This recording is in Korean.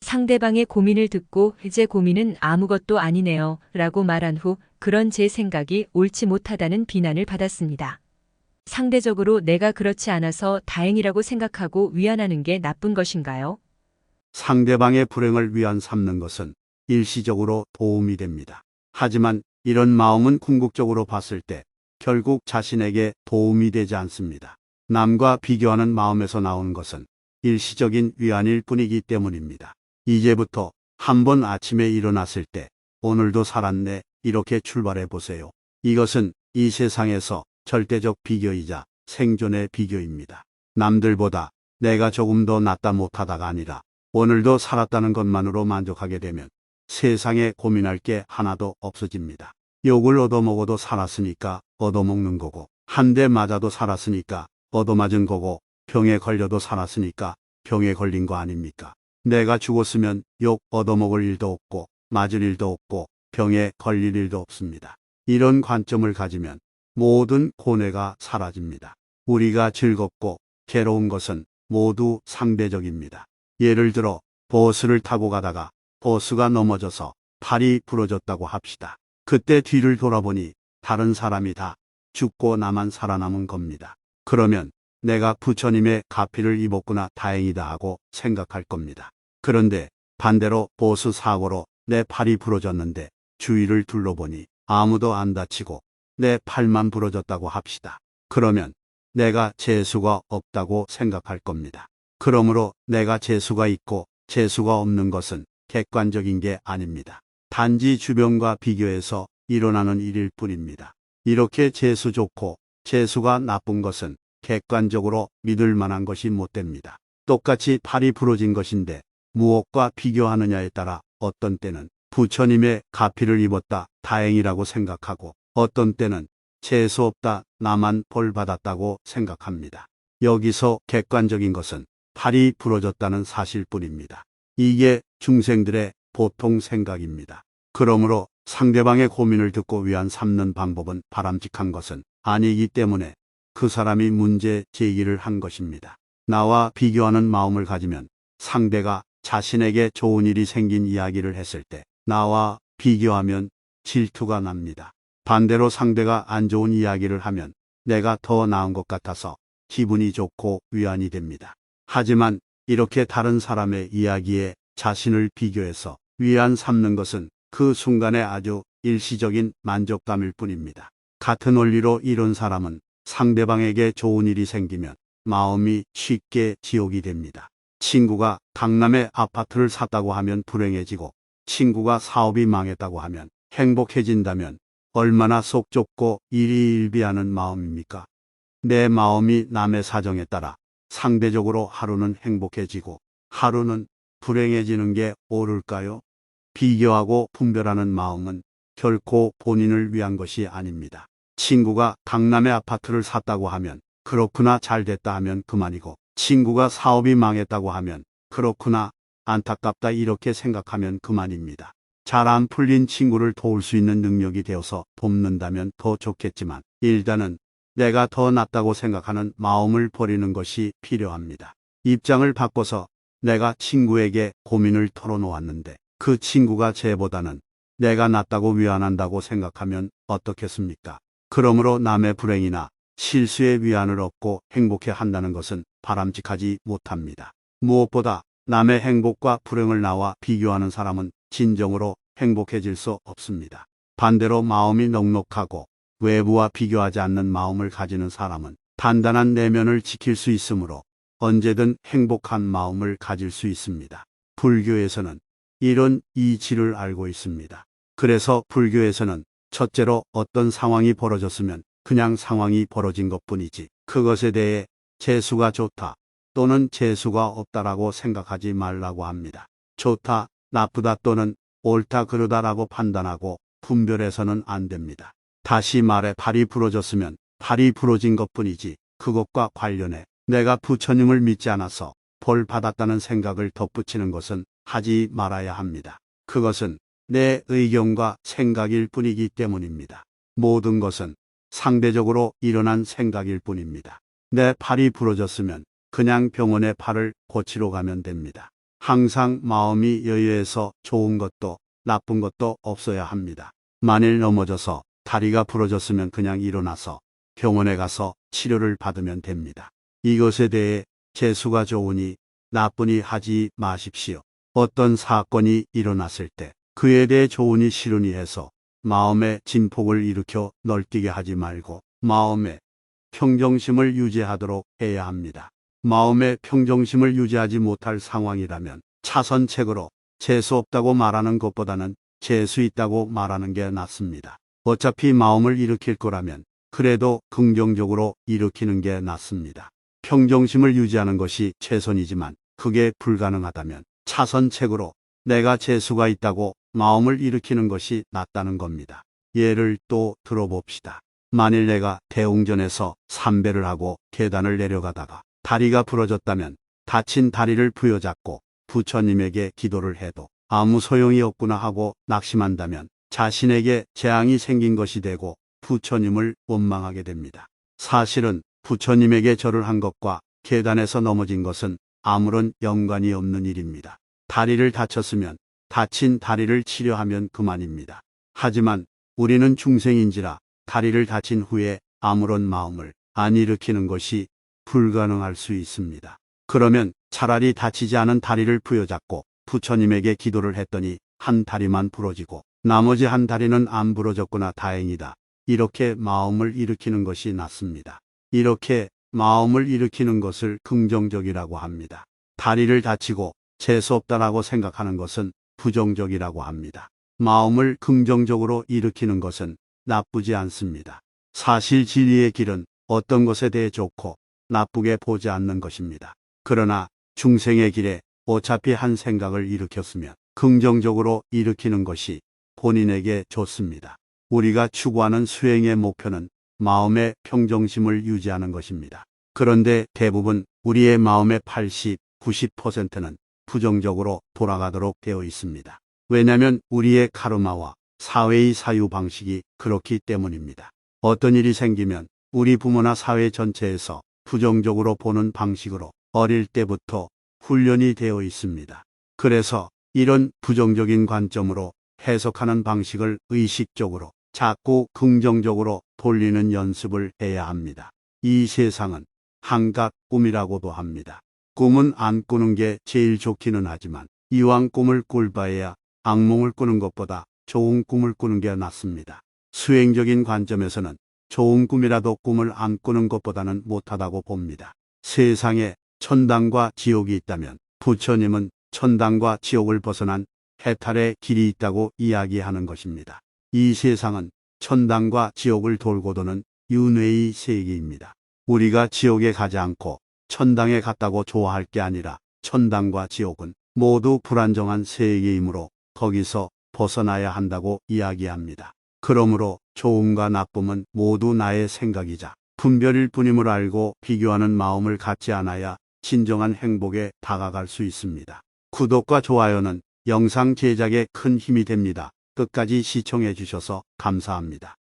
상대방의 고민을 듣고 제 고민은 아무것도 아니네요 라고 말한 후 그런 제 생각이 옳지 못하다는 비난을 받았습니다. 상대적으로 내가 그렇지 않아서 다행이라고 생각하고 위안하는 게 나쁜 것인가요? 상대방의 불행을 위안 삼는 것은 일시적으로 도움이 됩니다. 하지만 이런 마음은 궁극적으로 봤을 때 결국 자신에게 도움이 되지 않습니다. 남과 비교하는 마음에서 나오는 것은 일시적인 위안일 뿐이기 때문입니다. 이제부터 한번 아침에 일어났을 때 오늘도 살았네 이렇게 출발해 보세요. 이것은 이 세상에서 절대적 비교이자 생존의 비교입니다. 남들보다 내가 조금 더 낫다 못하다가 아니라 오늘도 살았다는 것만으로 만족하게 되면 세상에 고민할 게 하나도 없어집니다. 욕을 얻어먹어도 살았으니까 얻어먹는 거고, 한 대 맞아도 살았으니까 얻어맞은 거고, 병에 걸려도 살았으니까 병에 걸린 거 아닙니까? 내가 죽었으면 욕 얻어먹을 일도 없고, 맞을 일도 없고, 병에 걸릴 일도 없습니다. 이런 관점을 가지면 모든 고뇌가 사라집니다. 우리가 즐겁고 괴로운 것은 모두 상대적입니다. 예를 들어 버스를 타고 가다가 버스가 넘어져서 팔이 부러졌다고 합시다. 그때 뒤를 돌아보니 다른 사람이 다 죽고 나만 살아남은 겁니다. 그러면 내가 부처님의 가피를 입었구나 다행이다 하고 생각할 겁니다. 그런데 반대로 버스 사고로 내 팔이 부러졌는데 주위를 둘러보니 아무도 안 다치고 내 팔만 부러졌다고 합시다. 그러면 내가 재수가 없다고 생각할 겁니다. 그러므로 내가 재수가 있고 재수가 없는 것은 객관적인 게 아닙니다. 단지 주변과 비교해서 일어나는 일일 뿐입니다. 이렇게 재수 좋고 재수가 나쁜 것은 객관적으로 믿을 만한 것이 못 됩니다. 똑같이 팔이 부러진 것인데 무엇과 비교하느냐에 따라 어떤 때는 부처님의 가피를 입었다 다행이라고 생각하고 어떤 때는 재수 없다 나만 벌 받았다고 생각합니다. 여기서 객관적인 것은 팔이 부러졌다는 사실뿐입니다. 이게 중생들의 보통 생각입니다. 그러므로 상대방의 고민을 듣고 위안 삼는 방법은 바람직한 것은 아니기 때문에 그 사람이 문제 제기를 한 것입니다. 나와 비교하는 마음을 가지면 상대가 자신에게 좋은 일이 생긴 이야기를 했을 때 나와 비교하면 질투가 납니다. 반대로 상대가 안 좋은 이야기를 하면 내가 더 나은 것 같아서 기분이 좋고 위안이 됩니다. 하지만 이렇게 다른 사람의 이야기에 자신을 비교해서 위안 삼는 것은 그 순간의 아주 일시적인 만족감일 뿐입니다. 같은 원리로 이런 사람은 상대방에게 좋은 일이 생기면 마음이 쉽게 지옥이 됩니다. 친구가 강남에 아파트를 샀다고 하면 불행해지고 친구가 사업이 망했다고 하면 행복해진다면 얼마나 속 좁고 일희일비하는 마음입니까? 내 마음이 남의 사정에 따라 상대적으로 하루는 행복해지고 하루는 불행해지는 게 옳을까요? 비교하고 분별하는 마음은 결코 본인을 위한 것이 아닙니다. 친구가 강남의 아파트를 샀다고 하면 그렇구나 잘됐다 하면 그만이고 친구가 사업이 망했다고 하면 그렇구나 안타깝다 이렇게 생각하면 그만입니다. 잘 안 풀린 친구를 도울 수 있는 능력이 되어서 돕는다면 더 좋겠지만 일단은 내가 더 낫다고 생각하는 마음을 버리는 것이 필요합니다. 입장을 바꿔서 내가 친구에게 고민을 털어놓았는데 그 친구가 쟤보다는 내가 낫다고 위안한다고 생각하면 어떻겠습니까? 그러므로 남의 불행이나 실수에 위안을 얻고 행복해 한다는 것은 바람직하지 못합니다. 무엇보다 남의 행복과 불행을 나와 비교하는 사람은 진정으로 행복해질 수 없습니다. 반대로 마음이 넉넉하고 외부와 비교하지 않는 마음을 가지는 사람은 단단한 내면을 지킬 수 있으므로 언제든 행복한 마음을 가질 수 있습니다. 불교에서는 이런 이치를 알고 있습니다. 그래서 불교에서는 첫째로 어떤 상황이 벌어졌으면 그냥 상황이 벌어진 것뿐이지 그것에 대해 재수가 좋다 또는 재수가 없다라고 생각하지 말라고 합니다. 좋다, 나쁘다 또는 옳다 그르다라고 판단하고 분별해서는 안 됩니다. 다시 말해 팔이 부러졌으면 팔이 부러진 것뿐이지 그것과 관련해 내가 부처님을 믿지 않아서 벌 받았다는 생각을 덧붙이는 것은 하지 말아야 합니다. 그것은 내 의견과 생각일 뿐이기 때문입니다. 모든 것은 상대적으로 일어난 생각일 뿐입니다. 내 팔이 부러졌으면 그냥 병원에 팔을 고치러 가면 됩니다. 항상 마음이 여유해서 좋은 것도 나쁜 것도 없어야 합니다. 만일 넘어져서 다리가 부러졌으면 그냥 일어나서 병원에 가서 치료를 받으면 됩니다. 이것에 대해 재수가 좋으니 나쁘니 하지 마십시오. 어떤 사건이 일어났을 때 그에 대해 좋으니 싫으니 해서 마음의 진폭을 일으켜 널뛰게 하지 말고 마음의 평정심을 유지하도록 해야 합니다. 마음의 평정심을 유지하지 못할 상황이라면 차선책으로 재수 없다고 말하는 것보다는 재수 있다고 말하는 게 낫습니다. 어차피 마음을 일으킬 거라면 그래도 긍정적으로 일으키는 게 낫습니다. 평정심을 유지하는 것이 최선이지만 그게 불가능하다면 차선책으로 내가 재수가 있다고 마음을 일으키는 것이 낫다는 겁니다. 예를 또 들어봅시다. 만일 내가 대웅전에서 삼배를 하고 계단을 내려가다가 다리가 부러졌다면 다친 다리를 부여잡고 부처님에게 기도를 해도 아무 소용이 없구나 하고 낙심한다면 자신에게 재앙이 생긴 것이 되고 부처님을 원망하게 됩니다. 사실은 부처님에게 절을 한 것과 계단에서 넘어진 것은 아무런 연관이 없는 일입니다. 다리를 다쳤으면 다친 다리를 치료하면 그만입니다. 하지만 우리는 중생인지라 다리를 다친 후에 아무런 마음을 안 일으키는 것이 불가능할 수 있습니다. 그러면 차라리 다치지 않은 다리를 부여잡고 부처님에게 기도를 했더니 한 다리만 부러지고 나머지 한 다리는 안 부러졌구나 다행이다. 이렇게 마음을 일으키는 것이 낫습니다. 이렇게 마음을 일으키는 것을 긍정적이라고 합니다. 다리를 다치고 재수없다라고 생각하는 것은 부정적이라고 합니다. 마음을 긍정적으로 일으키는 것은 나쁘지 않습니다. 사실 진리의 길은 어떤 것에 대해 좋고 나쁘게 보지 않는 것입니다. 그러나 중생의 길에 어차피 한 생각을 일으켰으면 긍정적으로 일으키는 것이 본인에게 좋습니다. 우리가 추구하는 수행의 목표는 마음의 평정심을 유지하는 것입니다. 그런데 대부분 우리의 마음의 80, 90%는 부정적으로 돌아가도록 되어 있습니다. 왜냐하면 우리의 카르마와 사회의 사유 방식이 그렇기 때문입니다. 어떤 일이 생기면 우리 부모나 사회 전체에서 부정적으로 보는 방식으로 어릴 때부터 훈련이 되어 있습니다. 그래서 이런 부정적인 관점으로 해석하는 방식을 의식적으로 자꾸 긍정적으로 돌리는 연습을 해야 합니다. 이 세상은 한갓 꿈이라고도 합니다. 꿈은 안 꾸는 게 제일 좋기는 하지만 이왕 꿈을 꿀 바에야 악몽을 꾸는 것보다 좋은 꿈을 꾸는 게 낫습니다. 수행적인 관점에서는 좋은 꿈이라도 꿈을 안 꾸는 것보다는 못하다고 봅니다. 세상에 천당과 지옥이 있다면 부처님은 천당과 지옥을 벗어난 해탈의 길이 있다고 이야기하는 것입니다. 이 세상은 천당과 지옥을 돌고 도는 윤회의 세계입니다. 우리가 지옥에 가지 않고 천당에 갔다고 좋아할 게 아니라 천당과 지옥은 모두 불안정한 세계이므로 거기서 벗어나야 한다고 이야기합니다. 그러므로 좋음과 나쁨은 모두 나의 생각이자 분별일 뿐임을 알고 비교하는 마음을 갖지 않아야 진정한 행복에 다가갈 수 있습니다. 구독과 좋아요는 영상 제작에 큰 힘이 됩니다. 끝까지 시청해 주셔서 감사합니다.